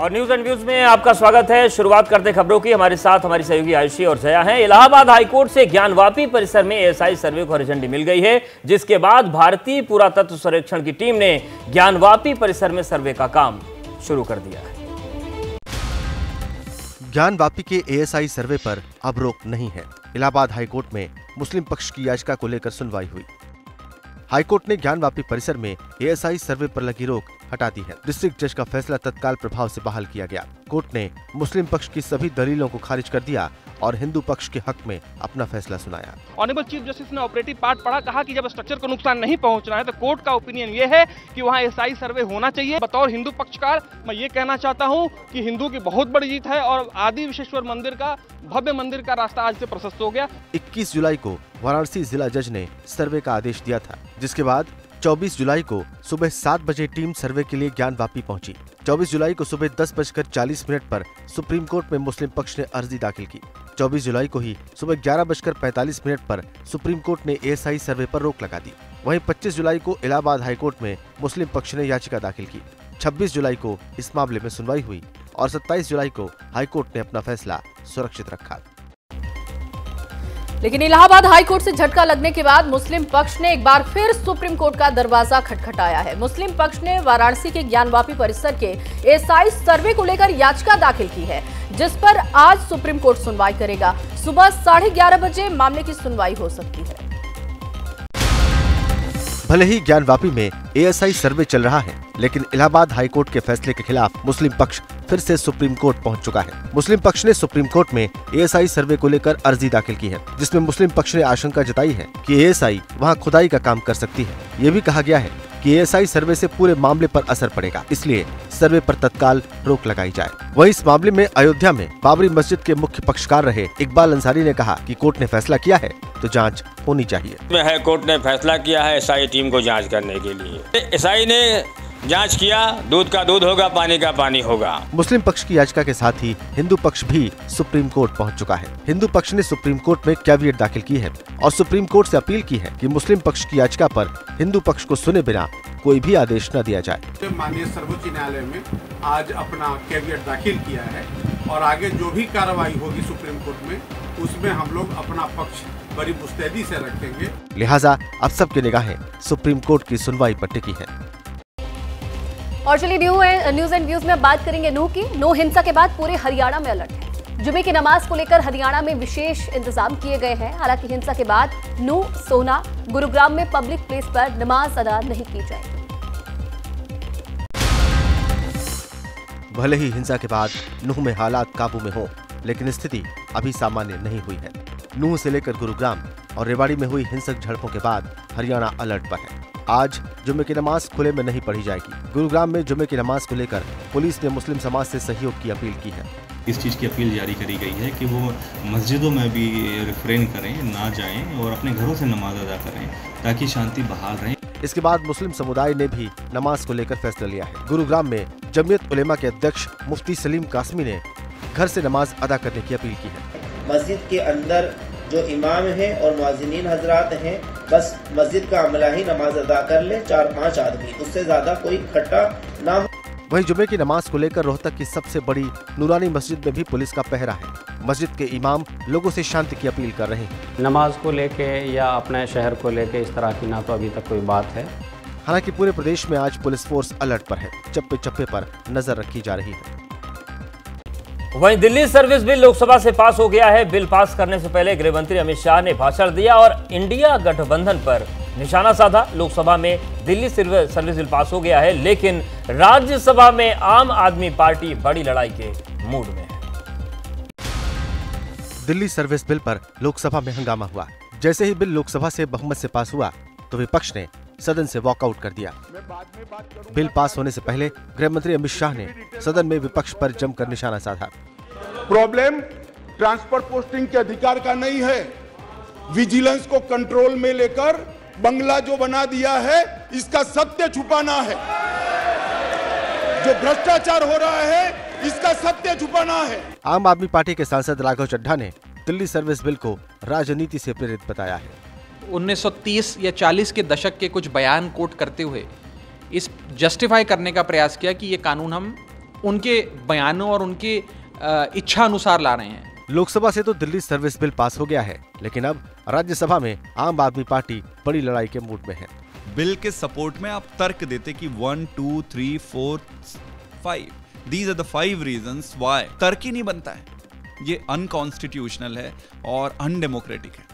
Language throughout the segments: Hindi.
और न्यूज एंड व्यूज में आपका स्वागत है। शुरुआत करते खबरों की। हमारे साथ हमारी सहयोगी आयुषी और जया हैं। इलाहाबाद हाईकोर्ट से ज्ञानवापी परिसर में एएसआई सर्वे को हरी झंडी मिल गई है, जिसके बाद भारतीय पुरातत्व सर्वेक्षण की टीम ने ज्ञानवापी परिसर में सर्वे का काम शुरू कर दिया है। ज्ञानवापी के एएसआई सर्वे पर अब रोक नहीं है। इलाहाबाद हाईकोर्ट में मुस्लिम पक्ष की याचिका को लेकर सुनवाई हुई। हाईकोर्ट ने ज्ञानवापी परिसर में एएसआई सर्वे पर लगी रोक हटा दी है। डिस्ट्रिक्ट जज का फैसला तत्काल प्रभाव से बहाल किया गया। कोर्ट ने मुस्लिम पक्ष की सभी दलीलों को खारिज कर दिया और हिंदू पक्ष के हक में अपना फैसला सुनाया। ऑनरेबल चीफ जस्टिस ने ऑपरेटिव पार्ट पढ़ा, कहा कि जब स्ट्रक्चर को नुकसान नहीं पहुंचना है तो कोर्ट का ओपिनियन ये है कि वहां एएसआई सर्वे होना चाहिए। बतौर हिंदू पक्षकार मैं ये कहना चाहता हूं कि हिंदू की बहुत बड़ी जीत है और आदि विश्वेश्वर मंदिर का भव्य मंदिर का रास्ता आज से प्रशस्त हो गया। 21 जुलाई को वाराणसी जिला जज ने सर्वे का आदेश दिया था, जिसके बाद 24 जुलाई को सुबह 7 बजे टीम सर्वे के लिए ज्ञानवापी पहुंची। 24 जुलाई को सुबह 10:40 पर सुप्रीम कोर्ट में मुस्लिम पक्ष ने अर्जी दाखिल की। 24 जुलाई को ही सुबह 11:45 पर सुप्रीम कोर्ट ने एएसआई सर्वे पर रोक लगा दी। वहीं 25 जुलाई को इलाहाबाद हाईकोर्ट में मुस्लिम पक्ष ने याचिका दाखिल की। 26 जुलाई को इस मामले में सुनवाई हुई और 27 जुलाई को हाईकोर्ट ने अपना फैसला सुरक्षित रखा। लेकिन इलाहाबाद हाईकोर्ट से झटका लगने के बाद मुस्लिम पक्ष ने एक बार फिर सुप्रीम कोर्ट का दरवाजा खटखटाया है। मुस्लिम पक्ष ने वाराणसी के ज्ञानवापी परिसर के एएसआई सर्वे को लेकर याचिका दाखिल की है, जिस पर आज सुप्रीम कोर्ट सुनवाई करेगा। सुबह 11:30 बजे मामले की सुनवाई हो सकती है। भले ही ज्ञानवापी में एएसआई सर्वे चल रहा है, लेकिन इलाहाबाद हाईकोर्ट के फैसले के खिलाफ मुस्लिम पक्ष फिर से सुप्रीम कोर्ट पहुंच चुका है। मुस्लिम पक्ष ने सुप्रीम कोर्ट में एएसआई सर्वे को लेकर अर्जी दाखिल की है, जिसमें मुस्लिम पक्ष ने आशंका जताई है कि एएसआई वहां खुदाई का काम कर सकती है। ये भी कहा गया है कि एएसआई सर्वे से पूरे मामले पर असर पड़ेगा, इसलिए सर्वे पर तत्काल रोक लगाई जाए। वहीं इस मामले में अयोध्या में बाबरी मस्जिद के मुख्य पक्षकार रहे इकबाल अंसारी ने कहा कि कोर्ट ने फैसला किया है तो जांच होनी चाहिए। कोर्ट ने फैसला किया है एएसआई टीम को जांच करने के लिए। एएसआई ने जांच किया, दूध का दूध होगा, पानी का पानी होगा। मुस्लिम पक्ष की याचिका के साथ ही हिंदू पक्ष भी सुप्रीम कोर्ट पहुंच चुका है। हिंदू पक्ष ने सुप्रीम कोर्ट में कैविएट दाखिल की है और सुप्रीम कोर्ट से अपील की है कि मुस्लिम पक्ष की याचिका पर हिंदू पक्ष को सुने बिना कोई भी आदेश न दिया जाए। माननीय सर्वोच्च न्यायालय में आज अपना कैविएट दाखिल किया है और आगे जो भी कार्रवाई होगी सुप्रीम कोर्ट में, उसमें हम लोग अपना पक्ष बड़ी मुस्तैदी से रखेंगे। लिहाजा अब सबकी निगाहें सुप्रीम कोर्ट की सुनवाई पर टिकी है। और चलिए न्यूज एंड व्यूज में बात करेंगे नूह की। नूह हिंसा के बाद पूरे हरियाणा में अलर्ट है। जुमे की नमाज को लेकर हरियाणा में विशेष इंतजाम किए गए हैं। हालांकि हिंसा के बाद नूह, सोहना, गुरुग्राम में पब्लिक प्लेस पर नमाज अदा नहीं की जाएगी। भले ही हिंसा के बाद नूह में हालात काबू में हो, लेकिन स्थिति अभी सामान्य नहीं हुई है। नूह से लेकर गुरुग्राम और रेवाड़ी में हुई हिंसक झड़पों के बाद हरियाणा अलर्ट पर है। आज जुमे की नमाज खुले में नहीं पढ़ी जाएगी। गुरुग्राम में जुमे की नमाज को लेकर पुलिस ने मुस्लिम समाज से सहयोग की अपील की है। इस चीज़ की अपील जारी करी गई है कि वो मस्जिदों में भी रिफ्रेन करें, ना जाएं और अपने घरों से नमाज अदा करें ताकि शांति बहाल रहे। इसके बाद मुस्लिम समुदाय ने भी नमाज को लेकर फैसला लिया है। गुरुग्राम में जमीयत उलेमा के अध्यक्ष मुफ्ती सलीम कासमी ने घर से नमाज अदा करने की अपील की है। मस्जिद के अंदर जो इमाम हैं और मुअज्जिनीन हजरात हैं, बस मस्जिद का अमला ही नमाज अदा कर ले, 4-5 आदमी, उससे ज्यादा कोई इकट्ठा ना हो। वहीं जुमे की नमाज को लेकर रोहतक की सबसे बड़ी नूरानी मस्जिद में भी पुलिस का पहरा है। मस्जिद के इमाम लोगों से शांति की अपील कर रहे हैं। नमाज को लेके या अपने शहर को लेके इस तरह की ना तो अभी तक कोई बात है। हालांकि पूरे प्रदेश में आज पुलिस फोर्स अलर्ट पर है। चप्पे चप्पे पर नजर रखी जा रही है। वहीं दिल्ली सर्विस बिल लोकसभा से पास हो गया है। बिल पास करने से पहले गृह मंत्री अमित शाह ने भाषण दिया और इंडिया गठबंधन पर निशाना साधा। लोकसभा में दिल्ली सर्विस बिल पास हो गया है, लेकिन राज्यसभा में आम आदमी पार्टी बड़ी लड़ाई के मूड में है। दिल्ली सर्विस बिल पर लोकसभा में हंगामा हुआ। जैसे ही बिल लोकसभा से बहुमत से पास हुआ तो विपक्ष ने सदन से वॉकआउट कर दिया। बिल पास होने से पहले गृह मंत्री अमित शाह ने सदन में विपक्ष पर जमकर निशाना साधा। प्रॉब्लम ट्रांसफर पोस्टिंग के अधिकार का नहीं है, विजिलेंस को कंट्रोल में लेकर बंगला जो बना दिया है, इसका सत्य छुपाना है। जो भ्रष्टाचार हो रहा है, इसका सत्य छुपाना है। आम आदमी पार्टी के सांसद राघव चड्ढा ने दिल्ली सर्विस बिल को राजनीति से प्रेरित बताया है। 1930 या 40 के दशक के कुछ बयान कोट करते हुए इस जस्टिफाई करने का प्रयास किया कि ये कानून हम उनके बयानों और उनके इच्छा अनुसार ला रहे हैं। लोकसभा से तो दिल्ली सर्विस बिल पास हो गया है, लेकिन अब राज्यसभा में आम आदमी पार्टी बड़ी लड़ाई के मूड में है। बिल के सपोर्ट में आप तर्क देते कि 1, 2, 3, 4, 5 these are the 5 reasons why. तर्क ही नहीं बनता है, ये अनकॉन्स्टिट्यूशनल है और अनडेमोक्रेटिक है।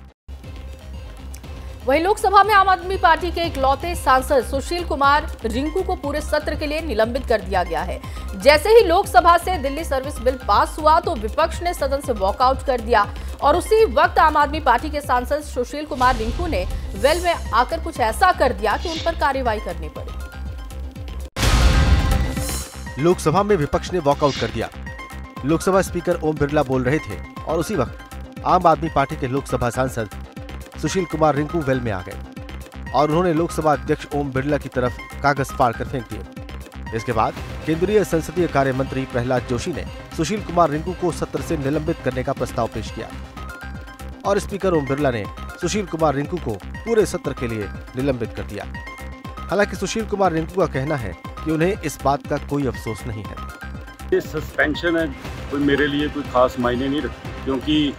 वहीं लोकसभा में आम आदमी पार्टी के इकलौते सांसद सुशील कुमार रिंकू को पूरे सत्र के लिए निलंबित कर दिया गया है। जैसे ही लोकसभा से दिल्ली सर्विस बिल पास हुआ तो विपक्ष ने सदन से वॉकआउट कर दिया और उसी वक्त आम आदमी पार्टी के सांसद सुशील कुमार रिंकू ने वेल में आकर कुछ ऐसा कर दिया कि उन पर कार्रवाई करनी पड़ी। लोकसभा में विपक्ष ने वॉकआउट कर दिया। लोकसभा स्पीकर ओम बिरला बोल रहे थे और उसी वक्त आम आदमी पार्टी के लोकसभा सांसद सुशील कुमार रिंकू वेल में आ गए और उन्होंने लोकसभा अध्यक्ष ओम बिरला की तरफ कागज फाड़ कर फेंक दिए। इसके बाद केंद्रीय संसदीय कार्य मंत्री प्रहलाद जोशी ने सुशील कुमार रिंकू को सत्र से निलंबित करने का प्रस्ताव पेश किया और स्पीकर ओम बिरला ने सुशील कुमार रिंकू को पूरे सत्र के लिए निलंबित कर दिया। हालांकि सुशील कुमार रिंकू का कहना है कि उन्हें इस बात का कोई अफसोस नहीं है। ये सस्पेंशन है, कोई मेरे लिए कोई खास मायने नहीं रखती, क्योंकि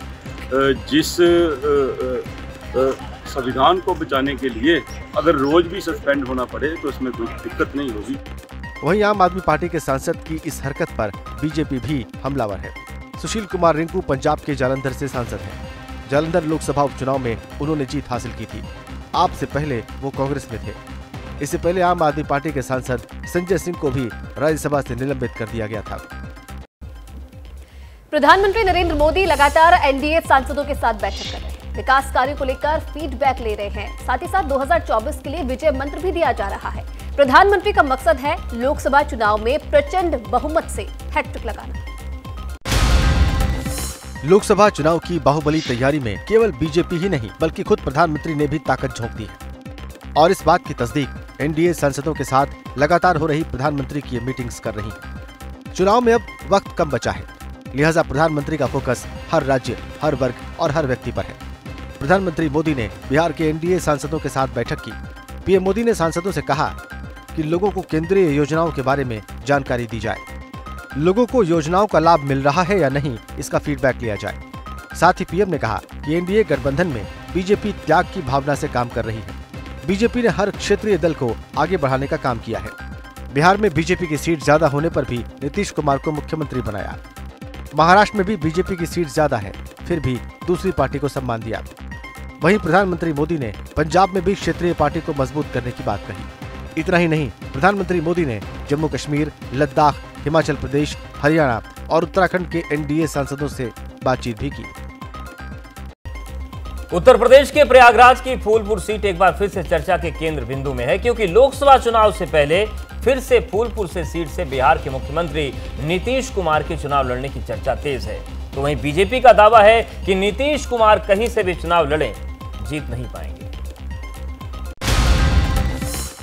जिस संविधान को बचाने के लिए अगर रोज भी सस्पेंड होना पड़े तो इसमें कोई दिक्कत नहीं होगी। वहीं आम आदमी पार्टी के सांसद की इस हरकत पर बीजेपी भी हमलावर है। सुशील कुमार रिंकू पंजाब के जालंधर से सांसद हैं। जालंधर लोकसभा उपचुनाव में उन्होंने जीत हासिल की थी। आप से पहले वो कांग्रेस में थे। इससे पहले आम आदमी पार्टी के सांसद संजय सिंह को भी राज्यसभा से निलंबित कर दिया गया था। प्रधानमंत्री नरेंद्र मोदी लगातार एनडीए सांसदों के साथ बैठक कर रहे हैं। विकास कार्यों को लेकर फीडबैक ले रहे हैं। साथ ही साथ 2024 के लिए विजय मंत्र भी दिया जा रहा है। प्रधानमंत्री का मकसद है लोकसभा चुनाव में प्रचंड बहुमत से हैट्रिक लगाना। लोकसभा चुनाव की बाहुबली तैयारी में केवल बीजेपी ही नहीं बल्कि खुद प्रधानमंत्री ने भी ताकत झोंक दी है और इस बात की तस्दीक एनडीए सांसदों के साथ लगातार हो रही प्रधानमंत्री की मीटिंग्स कर रही है। चुनाव में अब वक्त कम बचा है, लिहाजा प्रधानमंत्री का फोकस हर राज्य, हर वर्ग और हर व्यक्ति पर है। प्रधानमंत्री मोदी ने बिहार के एनडीए सांसदों के साथ बैठक की। पीएम मोदी ने सांसदों से कहा कि लोगों को केंद्रीय योजनाओं के बारे में जानकारी दी जाए, लोगों को योजनाओं का लाभ मिल रहा है या नहीं इसका फीडबैक लिया जाए। साथ ही पीएम ने कहा कि एनडीए गठबंधन में बीजेपी त्याग की भावना से काम कर रही है। बीजेपी ने हर क्षेत्रीय दल को आगे बढ़ाने का काम किया है। बिहार में बीजेपी की सीट ज्यादा होने पर भी नीतीश कुमार को मुख्यमंत्री बनाया। महाराष्ट्र में भी बीजेपी की सीट ज्यादा है, फिर भी दूसरी पार्टी को सम्मान दिया। वहीं प्रधानमंत्री मोदी ने पंजाब में भी क्षेत्रीय पार्टी को मजबूत करने की बात कही। इतना ही नहीं, प्रधानमंत्री मोदी ने जम्मू कश्मीर, लद्दाख, हिमाचल प्रदेश, हरियाणा और उत्तराखंड के एनडीए सांसदों से बातचीत भी की। उत्तर प्रदेश के प्रयागराज की फूलपुर सीट एक बार फिर से चर्चा के केंद्र बिंदु में है, क्योंकि लोकसभा चुनाव से पहले फिर से फूलपुर से सीट से बिहार के मुख्यमंत्री नीतीश कुमार के चुनाव लड़ने की चर्चा तेज है। तो वहीं बीजेपी का दावा है कि नीतीश कुमार कहीं से भी चुनाव लड़ें, जीत नहीं पाएंगे।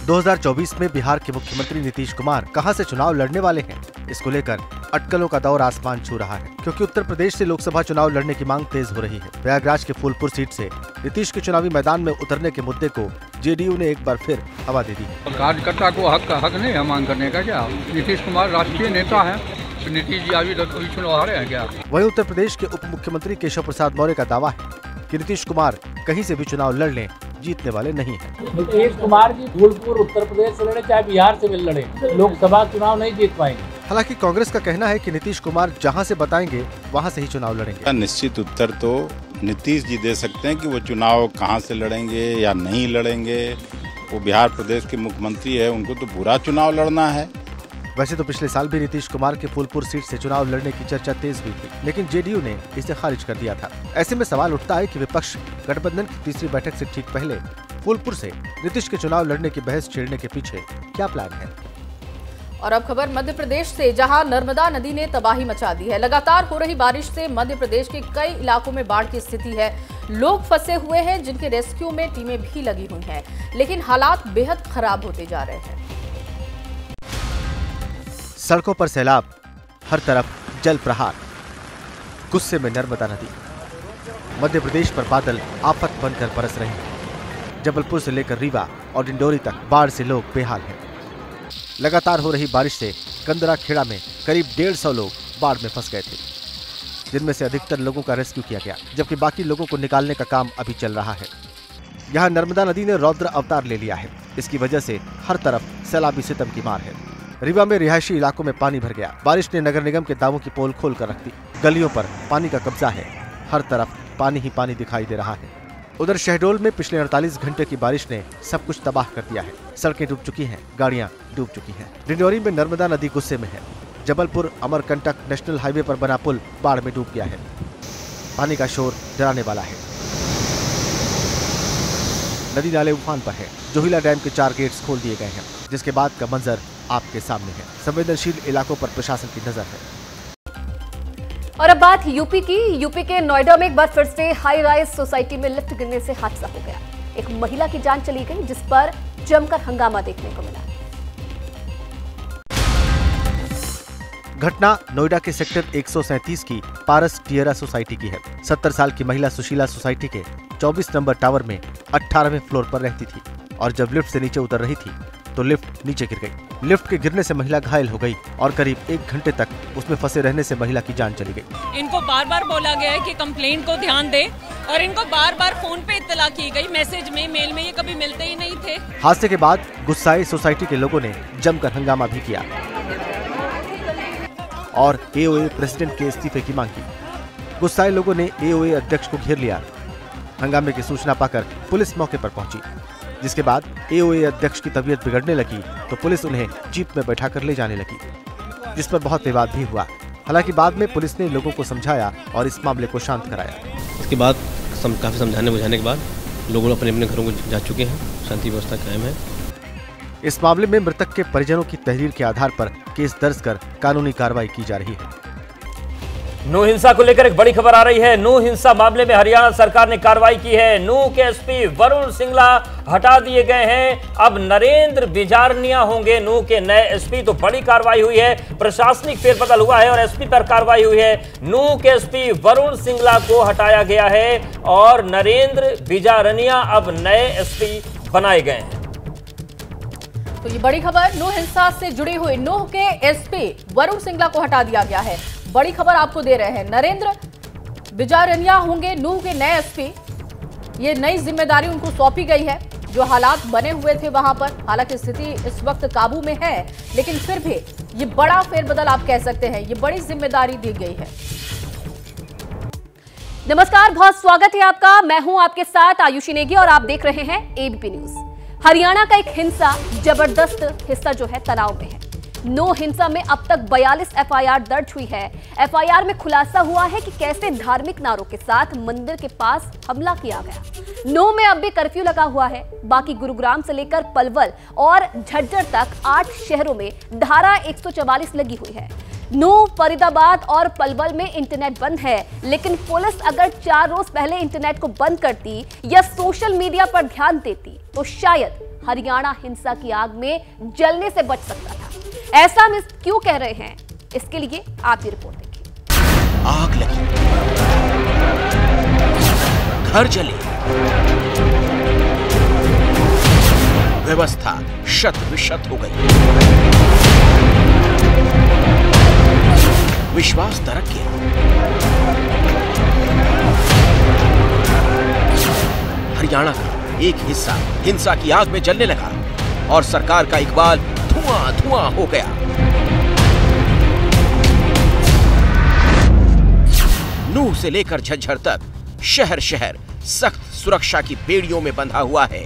2024 में बिहार के मुख्यमंत्री नीतीश कुमार कहां से चुनाव लड़ने वाले हैं, इसको लेकर अटकलों का दौर आसमान छू रहा है, क्योंकि उत्तर प्रदेश से लोकसभा चुनाव लड़ने की मांग तेज हो रही है। प्रयागराज के फूलपुर सीट से नीतीश के चुनावी मैदान में उतरने के मुद्दे को जेडीयू ने एक बार फिर हवा दे दी है। कार्यकर्ता को हक नहीं है मांग करने का क्या? नीतीश कुमार राष्ट्रीय नेता है, तो नीतीश जी अभी चुनाव हारे हैं क्या? वहीं उत्तर प्रदेश के उप मुख्यमंत्री केशव प्रसाद मौर्य का दावा है कि नीतीश कुमार कहीं से भी चुनाव लड़ लें, जीतने वाले नहीं हैं। नीतीश कुमार जी फूलपुर उत्तर प्रदेश से लड़े चाहे बिहार से भी लड़े, लोकसभा चुनाव नहीं जीत पाएंगे। हालांकि कांग्रेस का कहना है कि नीतीश कुमार जहां से बताएंगे वहां से ही चुनाव लड़ेंगे। निश्चित उत्तर तो नीतीश जी दे सकते हैं कि वो चुनाव कहां से लड़ेंगे या नहीं लड़ेंगे। वो बिहार प्रदेश के मुख्यमंत्री है, उनको तो पूरा चुनाव लड़ना है। वैसे तो पिछले साल भी नीतीश कुमार के फूलपुर सीट से चुनाव लड़ने की चर्चा तेज हुई थी, लेकिन जेडीयू ने इसे खारिज कर दिया था। ऐसे में सवाल उठता है कि विपक्ष गठबंधन की तीसरी बैठक से ठीक पहले फूलपुर से नीतीश के चुनाव लड़ने की बहस छेड़ने के पीछे क्या प्लान है। और अब खबर मध्य प्रदेश से, जहां नर्मदा नदी ने तबाही मचा दी है। लगातार हो रही बारिश से मध्य प्रदेश के कई इलाकों में बाढ़ की स्थिति है। लोग फंसे हुए हैं, जिनके रेस्क्यू में टीमें भी लगी हुई हैं, लेकिन हालात बेहद खराब होते जा रहे हैं। सड़कों पर सैलाब, हर तरफ जल प्रहार, गुस्से में नर्मदा नदी। मध्य प्रदेश पर बादल आफत बनकर बरस रहे हैं। जबलपुर से लेकर रीवा और डिंडोरी तक बाढ़ से लोग बेहाल हैं। लगातार हो रही बारिश से कंदरा खेड़ा में करीब 150 लोग बाढ़ में फंस गए थे, जिनमें से अधिकतर लोगों का रेस्क्यू किया गया, जबकि बाकी लोगों को निकालने का काम अभी चल रहा है। यहाँ नर्मदा नदी ने रौद्र अवतार ले लिया है। इसकी वजह से हर तरफ सैलाबी सितम की मार है। रीवा में रिहायशी इलाकों में पानी भर गया। बारिश ने नगर निगम के दावों की पोल खोल कर रख दी। गलियों पर पानी का कब्जा है। हर तरफ पानी ही पानी दिखाई दे रहा है। उधर शहडोल में पिछले 48 घंटे की बारिश ने सब कुछ तबाह कर दिया है। सड़कें डूब चुकी हैं, गाड़ियां डूब चुकी हैं। डिंडोरी में नर्मदा नदी गुस्से में है। जबलपुर अमरकंटक नेशनल हाईवे पर बना पुल बाढ़ में डूब गया है। पानी का शोर डराने वाला है। नदी नाले उफान पर है। जोहिला डैम के 4 गेट्स खोल दिए गए हैं, जिसके बाद का मंजर आपके सामने है। संवेदनशील इलाकों पर प्रशासन की नजर है। और अब बात यूपी की। यूपी के नोएडा में एक बार फिर से हाई राइज सोसाइटी में लिफ्ट गिरने से हादसा हो गया। एक महिला की जान चली गई, जिस पर जमकर हंगामा देखने को मिला। घटना नोएडा के सेक्टर 137 की पारस टियरा सोसाइटी की है। 70 साल की महिला सुशीला सोसाइटी के 24 नंबर टावर में 18वें फ्लोर पर रहती थी और जब लिफ्ट से नीचे उतर रही थी तो लिफ्ट नीचे गिर गई। लिफ्ट के गिरने से महिला घायल हो गई और करीब 1 घंटे तक उसमें फंसे रहने से महिला की जान चली गई। इनको बार बार बोला गया है कि कंप्लेंट को ध्यान दे और इनको बार बार फोन पे इत्तला की गई, मैसेज में, मेल में, ये कभी मिलते ही नहीं थे। हादसे के बाद गुस्साए सोसाइटी के लोगों ने जमकर हंगामा भी किया और एओए प्रेसिडेंट के इस्तीफे की मांग की। गुस्साए लोगों ने एओए अध्यक्ष को घेर लिया। हंगामे की सूचना पाकर पुलिस मौके पर पहुंची, जिसके बाद एओए अध्यक्ष की तबीयत बिगड़ने लगी तो पुलिस उन्हें जीप में बैठाकर ले जाने लगी, जिस पर बहुत विवाद भी हुआ। हालांकि बाद में पुलिस ने लोगों को समझाया और इस मामले को शांत कराया। इसके बाद काफी समझाने बुझाने के बाद लोग अपने अपने घरों को जा चुके हैं। शांति व्यवस्था कायम है। इस मामले में मृतक के परिजनों की तहरीर के आधार पर केस दर्ज कर कानूनी कार्रवाई की जा रही है। नूह हिंसा को लेकर एक बड़ी खबर आ रही है। नूह हिंसा मामले में हरियाणा सरकार ने कार्रवाई की है। नूह के एसपी वरुण सिंगला हटा दिए गए हैं। अब नरेंद्र बिजारनिया होंगे नूह के नए एसपी। तो बड़ी कार्रवाई हुई है, प्रशासनिक फेरबदल हुआ है और एसपी पर कार्रवाई हुई है। नूह के एसपी वरुण सिंगला को हटाया गया है और नरेंद्र बिजारनिया अब नए एसपी बनाए गए हैं। तो ये बड़ी खबर, नूह हिंसा से जुड़ी हुई। नूह के एसपी वरुण सिंगला को हटा दिया गया है। बड़ी खबर आपको दे रहे हैं। नरेंद्र बिजारनिया होंगे नूह के नए एसपी। ये नई जिम्मेदारी उनको सौंपी गई है। जो हालात बने हुए थे वहां पर, हालांकि स्थिति इस वक्त काबू में है, लेकिन फिर भी ये बड़ा फेरबदल आप कह सकते हैं। ये बड़ी जिम्मेदारी दी गई है। नमस्कार, बहुत स्वागत है आपका। मैं हूं आपके साथ आयुषी नेगी और आप देख रहे हैं एबीपी न्यूज। हरियाणा का एक हिंसा जबरदस्त हिस्सा जो है तनाव में है। नूह हिंसा में अब तक 42 एफआईआर दर्ज हुई है। एफआईआर में खुलासा हुआ है कि कैसे धार्मिक नारों के साथ मंदिर के पास हमला किया गया। नूह में अब भी कर्फ्यू लगा हुआ है। बाकी गुरुग्राम से लेकर पलवल और झज्जर तक 8 शहरों में धारा 144 लगी हुई है। नूह, फरीदाबाद और पलवल में इंटरनेट बंद है, लेकिन पुलिस अगर 4 रोज पहले इंटरनेट को बंद करती या सोशल मीडिया पर ध्यान देती तो शायद हरियाणा हिंसा की आग में जलने से बच सकता था। ऐसा हम क्यों कह रहे हैं, इसके लिए आप ये रिपोर्ट देखिए। आग लगी, घर जले, व्यवस्था शत विशत हो गई, विश्वास दरक गया। हरियाणा का एक हिस्सा हिंसा की आग में जलने लगा और सरकार का इकबाल धुआं धुआं हो गया। नूह से लेकर झज्जर तक शहर शहर सख्त सुरक्षा की बेड़ियों में बंधा हुआ है।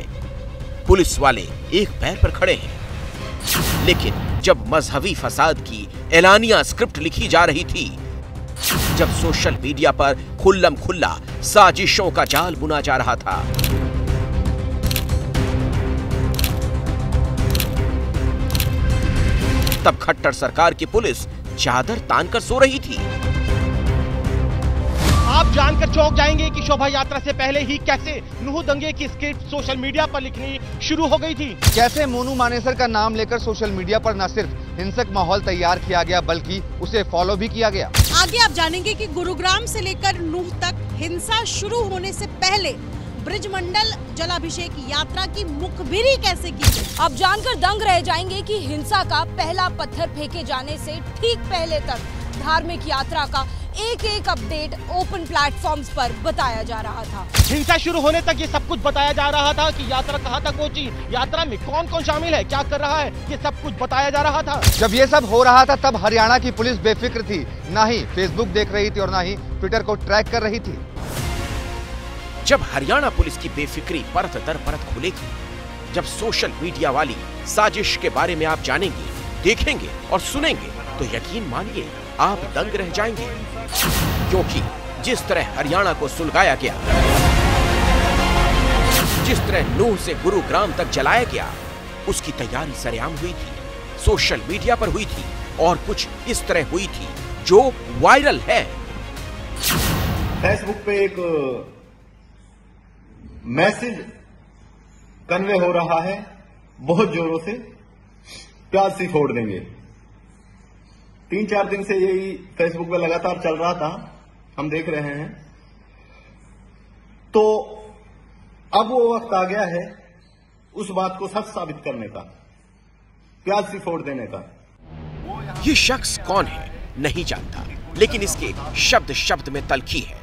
पुलिस वाले एक पैर पर खड़े हैं। लेकिन जब मजहबी फसाद की एलानिया स्क्रिप्ट लिखी जा रही थी, जब सोशल मीडिया पर खुल्लम खुल्ला साजिशों का जाल बुना जा रहा था, तब खट्टर सरकार की पुलिस चादर तानकर सो रही थी। आप जानकर चौंक जाएंगे कि शोभा यात्रा से पहले ही कैसे नूह दंगे की स्क्रिप्ट सोशल मीडिया पर लिखनी शुरू हो गई थी। कैसे मोनू मानेसर का नाम लेकर सोशल मीडिया पर न सिर्फ हिंसक माहौल तैयार किया गया, बल्कि उसे फॉलो भी किया गया। आगे आप जानेंगे कि गुरुग्राम से लेकर नूह तक हिंसा शुरू होने से पहले ब्रिजमंडल जलाभिषेक यात्रा की मुखबिरी कैसे की। अब जानकर दंग रह जाएंगे कि हिंसा का पहला पत्थर फेंके जाने से ठीक पहले तक धार्मिक यात्रा का एक एक अपडेट ओपन प्लेटफॉर्म्स पर बताया जा रहा था। हिंसा शुरू होने तक ये सब कुछ बताया जा रहा था कि यात्रा कहां तक पहुंची, यात्रा में कौन कौन शामिल है, क्या कर रहा है, ये सब कुछ बताया जा रहा था। जब ये सब हो रहा था तब हरियाणा की पुलिस बेफिक्र थी, ना ही फेसबुक देख रही थी और ना ही ट्विटर को ट्रैक कर रही थी। जब हरियाणा पुलिस की बेफिक्री परत दर परत खुलेगी, जब सोशल मीडिया वाली साजिश के बारे में आप जानेंगे, देखेंगे और सुनेंगे, तो यकीन मानिए आप दंग रह जाएंगे। क्योंकि जिस तरह हरियाणा को सुलगाया गया, जिस तरह नूह से गुरुग्राम तक जलाया गया, उसकी तैयारी सरेआम हुई थी, सोशल मीडिया पर हुई थी और कुछ इस तरह हुई थी जो वायरल है। फेसबुक पे एक मैसेज कन्वे हो रहा है बहुत जोरों से, प्याज सी फोड़ देंगे। 3-4 दिन से यही फेसबुक पे लगातार चल रहा था, हम देख रहे हैं। तो अब वो वक्त आ गया है उस बात को सच साबित करने का, प्याज सी फोड़ देने का। ये शख्स कौन है नहीं जानता, लेकिन इसके शब्द शब्द में तलखी है,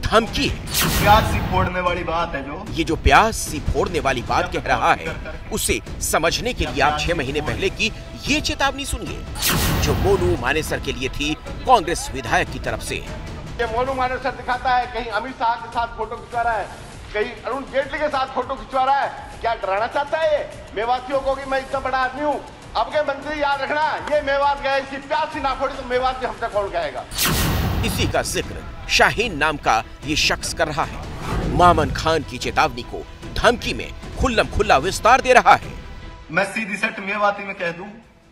धमकी है। प्याज सी फोड़ने वाली बात है जो ये जो प्याज सी फोड़ने वाली बात कह रहा है, उसे समझने के लिए आप 6 महीने पहले की ये चेतावनी सुनिए, जो मोनू मानेसर के लिए थी कांग्रेस विधायक की तरफ से। ये मोनू मानेसर दिखाता है कहीं अमित शाह के साथ फोटो खिंचवा रहा है, कहीं अरुण जेटली के साथ फोटो खिंचवा रहा है। क्या डराना चाहता है ये मेवातियों को कि मैं इतना बड़ा आदमी हूँ? अब के मंत्री याद रखना, ये मेवात गए, इसकी प्याज सी ना फोड़ी तो मेवात भी हमसे कौन कहेगा। इसी का जिक्र शाहीन नाम का ये शख्स कर रहा है। मामन खान की चेतावनी को धमकी में खुल्लम खुल्ला विस्तार दे रहा है। मैं सीधी सट मेवाती में कह दूं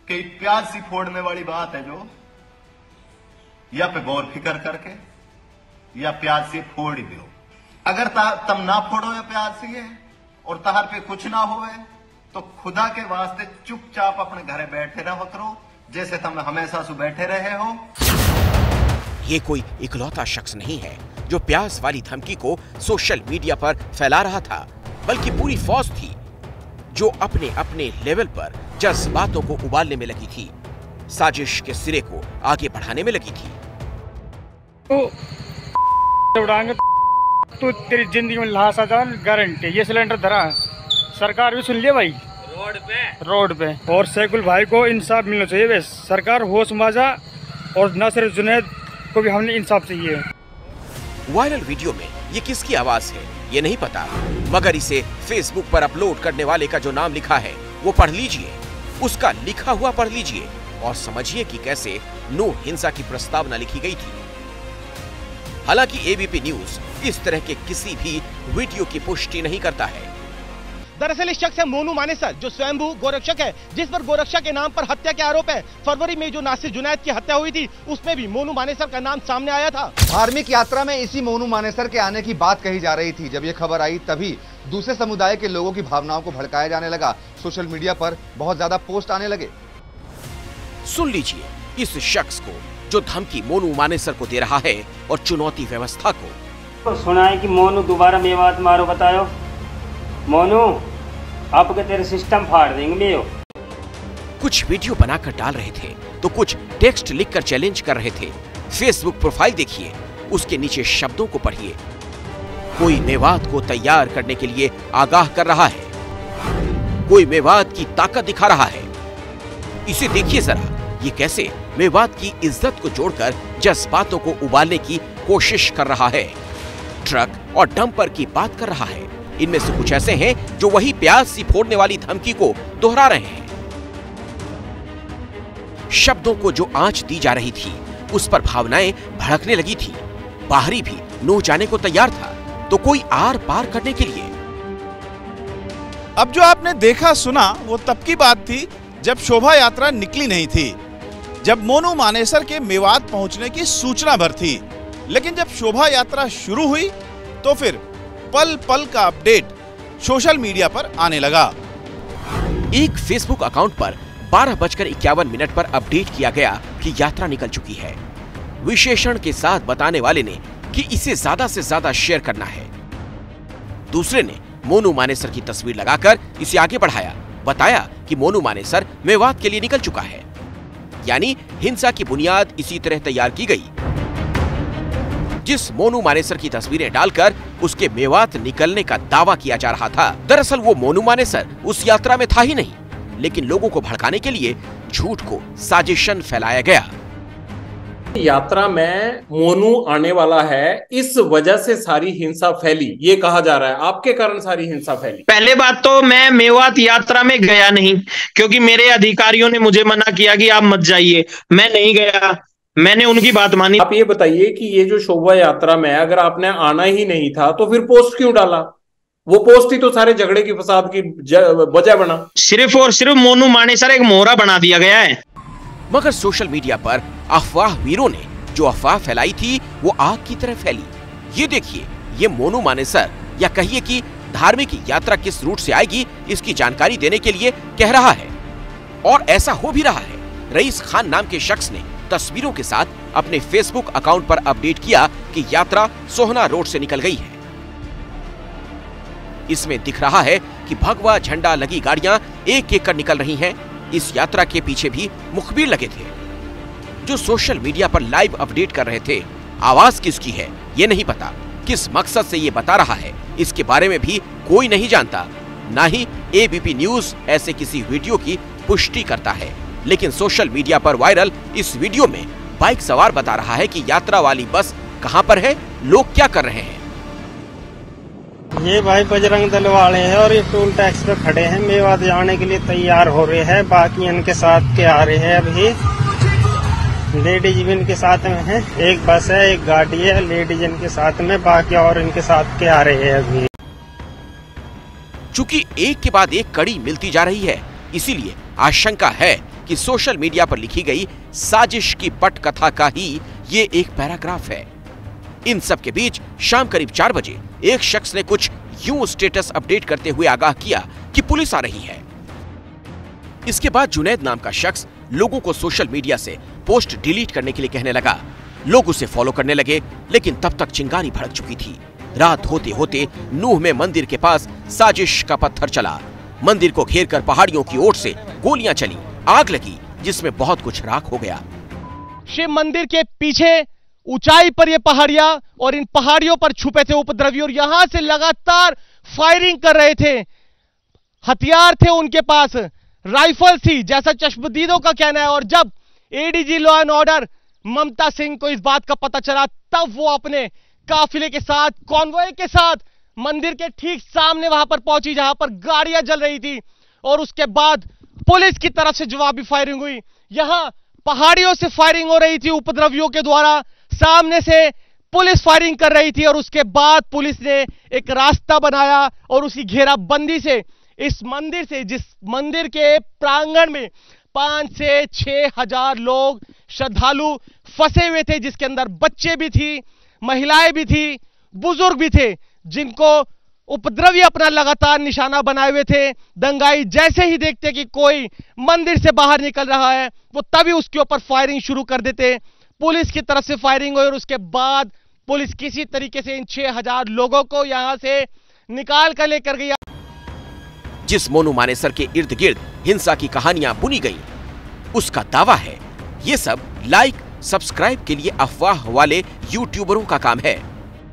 कि प्याज सी फोड़ने वाली बात है जो, या पे गौर फिकर करके या प्याज से फोड़ ही दो। अगर तम ना फोड़ो या प्याज से और तहर पे कुछ ना होवे तो खुदा के वास्ते चुपचाप अपने घरे बैठे रहो करो, जैसे तुम हमेशा से बैठे रहे हो। ये कोई इकलौता शख्स नहीं है जो प्याज वाली धमकी को सोशल मीडिया पर फैला रहा था, बल्कि पूरी फौज थी जो अपने अपने लेवल पर जज्बातों को उबालने में लगी थी, साजिश के सिरे को आगे बढ़ाने में लगी थी। उड़ाएंगे तो तेरी जिंदगी में लाश आ जाए गारंटी। ये सिलेंडर धरा सरकार भी सुन लिया भाई, रोड पे और सैकुल भाई को इंसाफ मिलना चाहिए। बस सरकार होश माजा और नासिर जुनैद को भी हमने इंसाफ चाहिए। वायरल वीडियो में ये किसकी आवाज है ये नहीं पता, मगर इसे फेसबुक पर अपलोड करने वाले का जो नाम लिखा है वो पढ़ लीजिए, उसका लिखा हुआ पढ़ लीजिए और समझिए कि कैसे नूह हिंसा की प्रस्तावना लिखी गई थी। हालांकि एबीपी न्यूज इस तरह के किसी भी वीडियो की पुष्टि नहीं करता है। दरअसल इस शख्स है मोनू मानेसर, जो स्वयंभू गोरक्षक है, जिस पर गोरक्षा के नाम पर हत्या के आरोप है। फरवरी में जो नासिर जुनैद की हत्या हुई थी उसमें भी मोनू मानेसर का नाम सामने आया था। धार्मिक यात्रा में इसी मोनू मानेसर के आने की बात कही जा रही थी। जब ये खबर आई तभी दूसरे समुदाय के लोगों की भावनाओं को भड़काया जाने लगा। सोशल मीडिया पर बहुत ज्यादा पोस्ट आने लगे। सुन लीजिए इस शख्स को जो धमकी मोनू मानेसर को दे रहा है और चुनौती व्यवस्था को। तो सुना है कि मोनू दोबारा मेवात मारो, बताओ मोनू आपके तेरे सिस्टम फाड़ देंगे। कुछ वीडियो बनाकर डाल रहे थे तो कुछ टेक्स्ट लिखकर चैलेंज कर रहे थे। फेसबुक प्रोफाइल देखिए, उसके नीचे शब्दों को पढ़िए। कोई मेवात को तैयार करने के लिए आगाह कर रहा है, कोई मेवात की ताकत दिखा रहा है। इसे देखिए जरा, ये कैसे मेवात की इज्जत को जोड़कर जज्बातों को उबालने की कोशिश कर रहा है। ट्रक और डंपर की बात कर रहा है। इनमें से कुछ ऐसे हैं जो वही प्याज सी फोड़ने वाली धमकी को दोहरा रहे हैं। शब्दों को जो आंच दी जा रही थी उस पर भावनाएं भड़कने लगी थी। बाहरी भी नूह जाने को तैयार था तो कोई आर पार करने के लिए। अब जो आपने देखा सुना वो तब की बात थी जब शोभा यात्रा निकली नहीं थी, जब मोनू मानेसर के मेवात पहुंचने की सूचना भर थी। लेकिन जब शोभा यात्रा शुरू हुई तो फिर पल पल का अपडेट सोशल मीडिया पर आने लगा। एक फेसबुक अकाउंट पर 12:51 पर अपडेट किया गया कि यात्रा निकल चुकी है। विशेषण के साथ बताने वाले ने कि इसे ज्यादा से ज्यादा शेयर करना है। दूसरे ने मोनू मानेसर की तस्वीर लगाकर इसे आगे बढ़ाया, बताया कि मोनू मानेसर मेवात के लिए निकल चुका है। यानी हिंसा की बुनियाद इसी तरह तैयार की गई। जिस मोनू मानेसर की तस्वीरें डालकर उसके मेवात निकलने का दावा किया जा रहा था, दरअसल वो मोनू मानेसर उस यात्रा में था ही नहीं, लेकिन लोगों को भड़काने के लिए झूठ को साजिशन फैलाया गया। यात्रा में मोनू आने वाला है, इस वजह से सारी हिंसा फैली, ये कहा जा रहा है। आपके कारण सारी हिंसा फैली। पहले बात तो मैं मेवात यात्रा में गया नहीं, क्योंकि मेरे अधिकारियों ने मुझे मना किया कि आप मत जाइए। मैं नहीं गया, मैंने उनकी बात मानी। आप ये बताइए कि ये जो शोभा यात्रा में अगर आपने आना ही नहीं था तो फिर पोस्ट क्यों डाला? वो पोस्ट ही तो सारे झगड़े की फसाद की वजह बना। सिर्फ और सिर्फ मोनू मानेसर एक मोहरा बना दिया गया है। मगर सोशल मीडिया पर अफवाह वीरों ने जो अफवाह फैलाई थी वो आग की तरह फैली। ये देखिए, ये मोनू मानेसर या कहिए कि धार्मिक यात्रा किस रूट से आएगी इसकी जानकारी देने के लिए कह रहा है, और ऐसा हो भी रहा है। रईस खान नाम के शख्स ने तस्वीरों के साथ अपने फेसबुक अकाउंट पर अपडेट किया कि यात्रा सोहना रोड से निकल गई है। इसमें दिख रहा है कि भगवा झंडा लगी गाड़ियां एक एक कर निकल रही हैं। इस यात्रा के पीछे भी मुखबिर लगे थे जो सोशल मीडिया पर लाइव अपडेट कर रहे थे। आवाज किसकी है ये नहीं पता, किस मकसद से ये बता रहा है इसके बारे में भी कोई नहीं जानता। ना ही एबीपी न्यूज ऐसे किसी वीडियो की पुष्टि करता है। लेकिन सोशल मीडिया पर वायरल इस वीडियो में बाइक सवार बता रहा है कि यात्रा वाली बस कहां पर है, लोग क्या कर रहे हैं। ये भाई बजरंग दल वाले हैं और ये टोल टैक्स पे खड़े हैं, मेवात जाने के लिए तैयार हो रहे हैं। बाकी इनके साथ के आ रहे हैं, अभी लेडीज भी इनके साथ में है। एक बस है, एक गाड़ी है, लेडीज इनके साथ में, बाकी और इनके साथ के आ रहे हैं अभी। चूंकि एक के बाद एक कड़ी मिलती जा रही है, इसीलिए आशंका है कि सोशल मीडिया पर लिखी गई साजिश की पटकथा का ही ये एक पैराग्राफ है। इन सब के बीच शाम करीब 4 बजे एक शख्स ने कुछ यूं स्टेटस अपडेट करते हुए आगाह किया कि पुलिस आ रही है। इसके बाद जुनैद नाम का शख्स लोगों को सोशल मीडिया से पोस्ट डिलीट करने के लिए कहने लगा। लोग उसे फॉलो करने लगे, लेकिन तब तक चिंगारी भड़क चुकी थी। रात होते होते नूह में मंदिर के पास साजिश का पत्थर चला। मंदिर को घेरकर पहाड़ियों की ओर से गोलियां चली, आग लगी, जिसमें बहुत कुछ राख हो गया। शिव मंदिर के पीछे ऊंचाई पर ये पहाड़ियां और इन पहाड़ियों पर छुपे थे उपद्रवी और यहां से लगातार फायरिंग कर रहे थे। हथियार थे उनके पास, राइफल थी, जैसा चश्मदीदों का कहना है। और जब एडीजी लॉ एंड ऑर्डर ममता सिंह को इस बात का पता चला, तब वो अपने काफिले के साथ, कॉन्वॉय के साथ मंदिर के ठीक सामने वहां पर पहुंची जहां पर गाड़ियां जल रही थी। और उसके बाद पुलिस की तरफ से जवाबी फायरिंग हुई। यहां पहाड़ियों से फायरिंग हो रही थी उपद्रवियों के द्वारा, सामने से पुलिस फायरिंग कर रही थी। और उसके बाद पुलिस ने एक रास्ता बनाया और उसी घेराबंदी से इस मंदिर से, जिस मंदिर के प्रांगण में 5 से 6 हजार लोग श्रद्धालु फंसे हुए थे, जिसके अंदर बच्चे भी थी, महिलाएं भी थी, बुजुर्ग भी थे, जिनको उपद्रवी अपना लगातार निशाना बनाए हुए थे। दंगाई जैसे ही देखते कि कोई मंदिर से बाहर निकल रहा है, वो तभी उसके ऊपर फायरिंग शुरू कर देते। पुलिस की तरफ से फायरिंग हुई और उसके बाद पुलिस किसी तरीके से इन 6 हजार लोगों को यहां से निकाल कर लेकर गई। जिस मोनू मानेसर के इर्द गिर्द हिंसा की कहानियां बुनी गई, उसका दावा है ये सब लाइक सब्सक्राइब के लिए अफवाह वाले यूट्यूबरों का काम है।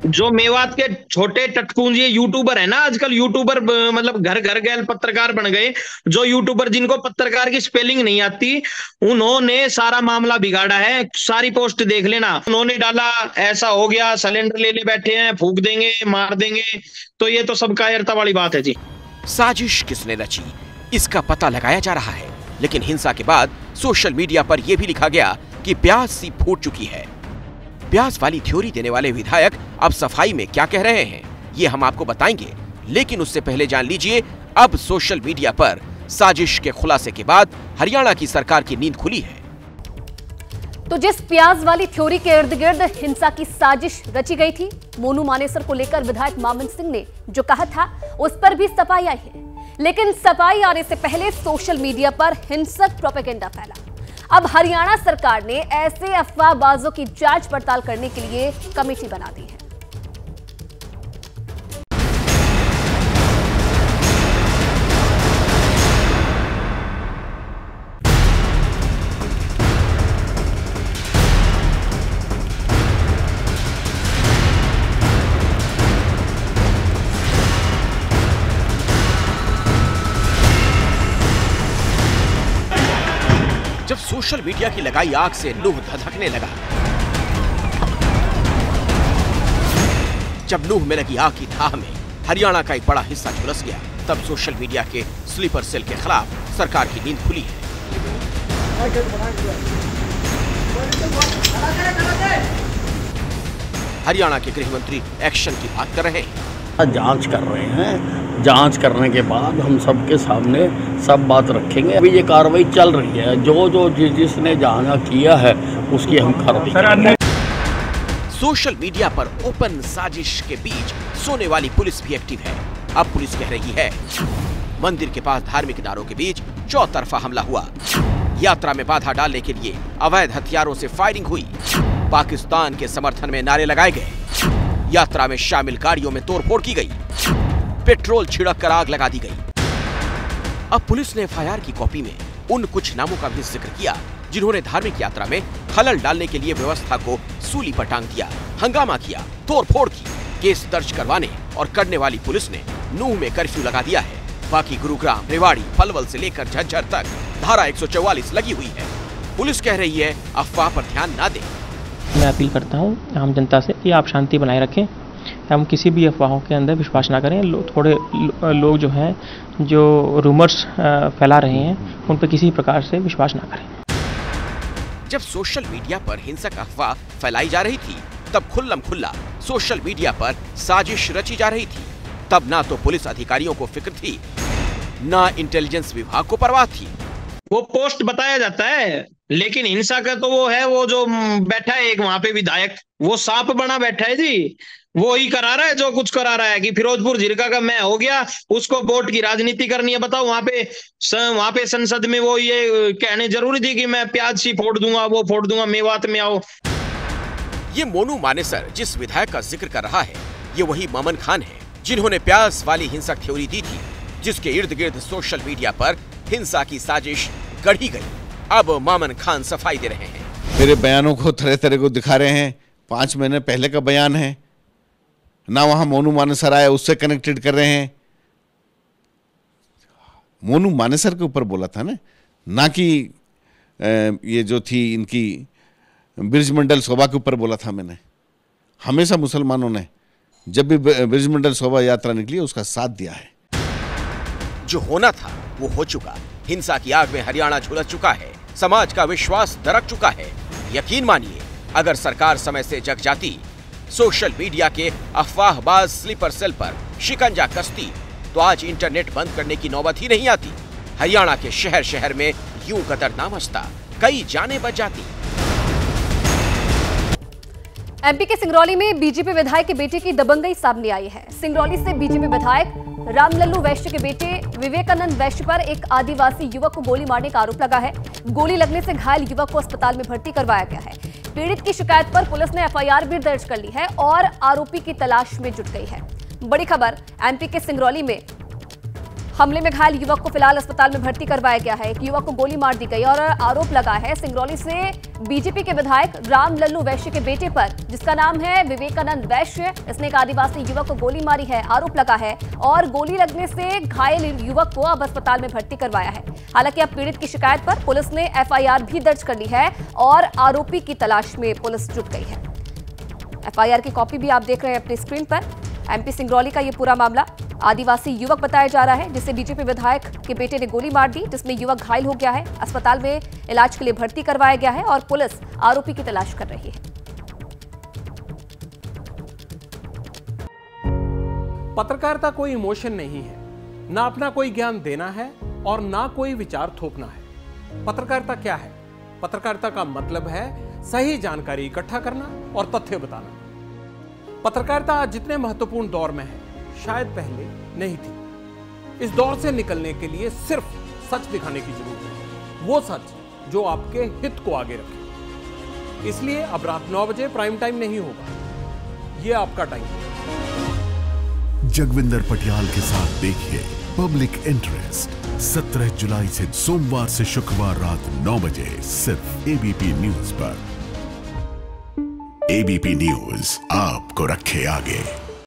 जो मेवात के छोटे टटकूंजी यूट्यूबर है ना, आजकल यूट्यूबर मतलब घर घर गए पत्रकार बन गए। जो यूट्यूबर जिनको पत्रकार की स्पेलिंग नहीं आती, उन्होंने सारा मामला बिगाड़ा है। सारी पोस्ट देख लेना, उन्होंने डाला ऐसा हो गया, सिलेंडर लेने बैठे हैं, फूंक देंगे, मार देंगे। तो ये तो सब कायरता वाली बात है जी। साजिश किसने रची, इसका पता लगाया जा रहा है। लेकिन हिंसा के बाद सोशल मीडिया पर यह भी लिखा गया कि प्याज सी फूट चुकी है। प्याज वाली थ्योरी देने वाले विधायक अब सफाई में क्या कह रहे हैं, ये हम आपको बताएंगे। लेकिन उससे पहले जान लीजिए, अब सोशल मीडिया पर साजिश के खुलासे के बाद हरियाणा की सरकार की नींद खुली है। तो जिस प्याज वाली थ्योरी के इर्द गिर्द हिंसा की साजिश रची गई थी, मोनू मानेसर को लेकर विधायक मामन सिंह ने जो कहा था, उस पर भी सफाई आई है। लेकिन सफाई आने से पहले सोशल मीडिया पर हिंसक प्रोपेगेंडा फैला। अब हरियाणा सरकार ने ऐसे अफवाहबाजों की जांच पड़ताल करने के लिए कमेटी बना दी है। सोशल मीडिया की लगाई आग से लूह धधकने लगा। जब लूह में लगी आग की थाह में हरियाणा का एक बड़ा हिस्सा झुलस गया, तब सोशल मीडिया के स्लीपर सेल के खिलाफ सरकार की नींद खुली है। हरियाणा के गृह मंत्री एक्शन की बात कर रहे हैं। जांच कर रहे हैं, जांच करने के बाद हम सबके सामने सब बात रखेंगे। अभी ये कार्रवाई चल रही है, जो जिसने जहां किया है उसकी हम कार्रवाई। सोशल मीडिया पर ओपन साजिश के बीच सोने वाली पुलिस भी एक्टिव है। अब पुलिस कह रही है मंदिर के पास धार्मिक इदारों के बीच चौतरफा हमला हुआ, यात्रा में बाधा डालने के लिए अवैध हथियारों से फायरिंग हुई, पाकिस्तान के समर्थन में नारे लगाए गए, यात्रा में शामिल गाड़ियों में तोड़फोड़ की गई, पेट्रोल छिड़क कर आग लगा दी गई। अब पुलिस ने एफआईआर की कॉपी में उन कुछ नामों का भी जिक्र किया जिन्होंने धार्मिक यात्रा में खलल डालने के लिए व्यवस्था को सूली पर टांग दिया, हंगामा किया, तोड़फोड़ की। केस दर्ज करवाने और करने वाली पुलिस ने नूह में कर्फ्यू लगा दिया है। बाकी गुरुग्राम, रेवाड़ी, पलवल से लेकर झज्जर तक धारा 144 लगी हुई है। पुलिस कह रही है अफवाह पर ध्यान ना दें। मैं अपील करता हूँ आम जनता से कि आप शांति बनाए रखें, हम किसी भी अफवाहों के अंदर विश्वास ना करें। थोड़े लोग जो हैं जो रूमर्स फैला रहे हैं उन पर किसी प्रकार से विश्वास ना करें। जब सोशल मीडिया पर हिंसक अफवाह फैलाई जा रही थी, तब खुल्लम खुल्ला सोशल मीडिया पर साजिश रची जा रही थी। तब ना तो पुलिस अधिकारियों को फिक्र थी, ना इंटेलिजेंस विभाग को परवाह थी। वो पोस्ट बताया जाता है, लेकिन हिंसा का तो वो है, वो जो बैठा है एक वहां पे विधायक, वो सांप बना बैठा है जी, वो ही करा रहा है जो कुछ करा रहा है कि फिरोजपुर झिरका का मैं हो गया, उसको वोट की राजनीति करनी है। बताओ वहां पे संसद में वो ये कहने जरूरी थी कि मैं प्याज सी फोड़ दूंगा, वो फोड़ दूंगा, मेवात में आओ। ये मोनू मानेसर जिस विधायक का जिक्र कर रहा है, ये वही मामन खान है जिन्होंने प्याज वाली हिंसक थ्योरी दी थी, जिसके इर्द गिर्द सोशल मीडिया पर हिंसा की साजिश गढ़ी गई। अब मामन खान सफाई दे रहे हैं। मेरे बयानों को तरह तरह को दिखा रहे हैं। 5 महीने पहले का बयान है ना, वहां मोनू मानेसर आया उससे कनेक्टेड कर रहे हैं। मोनू मानेसर के ऊपर बोला था ना कि ये जो थी इनकी ब्रिजमंडल शोभा के ऊपर बोला था मैंने। हमेशा मुसलमानों ने जब भी ब्रिजमंडल शोभा यात्रा निकली उसका साथ दिया है। जो होना था वो हो चुका। हिंसा की आग में हरियाणा झुलस चुका है, समाज का विश्वास दरक चुका है। यकीन मानिए, अगर सरकार समय से जग जाती, सोशल मीडिया के अफवाहबाज स्लीपर सेल पर शिकंजा कसती, तो आज इंटरनेट बंद करने की नौबत ही नहीं आती। हरियाणा के शहर शहर में यूं कदर ना मचता, कई जानें बच जाती। एमपी के सिंगरौली में बीजेपी विधायक के बेटे की दबंगई सामने आई है। सिंगरौली से बीजेपी विधायक रामलल्लू वैश्य के बेटे विवेकानंद वैश्य पर एक आदिवासी युवक को गोली मारने का आरोप लगा है। गोली लगने से घायल युवक को अस्पताल में भर्ती करवाया गया है। पीड़ित की शिकायत पर पुलिस ने एफआईआर भी दर्ज कर ली है और आरोपी की तलाश में जुट गई है। बड़ी खबर, एमपी के सिंगरौली में हमले में घायल युवक को फिलहाल अस्पताल में भर्ती करवाया गया है। एक युवक को गोली मार दी गई और आरोप लगा है सिंगरौली से बीजेपी के विधायक रामलल्लू वैश्य के बेटे पर, जिसका नाम है विवेकानंद वैश्य। इसने एक आदिवासी युवक को गोली मारी है, आरोप लगा है, और गोली लगने से घायल युवक को अब अस्पताल में भर्ती करवाया है। हालांकि अब पीड़ित की शिकायत पर पुलिस ने एफआईआर भी दर्ज कर ली है और आरोपी की तलाश में पुलिस जुट गई है। एफआईआर की कॉपी भी आप देख रहे हैं अपनी स्क्रीन पर। एमपी सिंगरौली का ये पूरा मामला, आदिवासी युवक बताया जा रहा है जिसे बीजेपी विधायक के बेटे ने गोली मार दी, जिसमें युवक घायल हो गया है। अस्पताल में इलाज के लिए भर्ती करवाया गया है और पुलिस आरोपी की तलाश कर रही है। पत्रकारिता कोई इमोशन नहीं है, ना अपना कोई ज्ञान देना है और ना कोई विचार थोपना है। पत्रकारिता क्या है? पत्रकारिता का मतलब है सही जानकारी इकट्ठा करना और तथ्य बताना। पत्रकारिता आज जितने महत्वपूर्ण दौर में है, शायद पहले नहीं थी। इस दौर से निकलने के लिए सिर्फ सच दिखाने की जरूरत है, वो सच जो आपके हित को आगे रखे। इसलिए अब रात 9 बजे प्राइम टाइम नहीं होगा, ये आपका टाइम है। जगविंदर पटियाल के साथ देखिए पब्लिक इंटरेस्ट 17 जुलाई से सोमवार से शुक्रवार रात 9 बजे सिर्फ एबीपी न्यूज पर। एबीपी न्यूज आपको रखे आगे।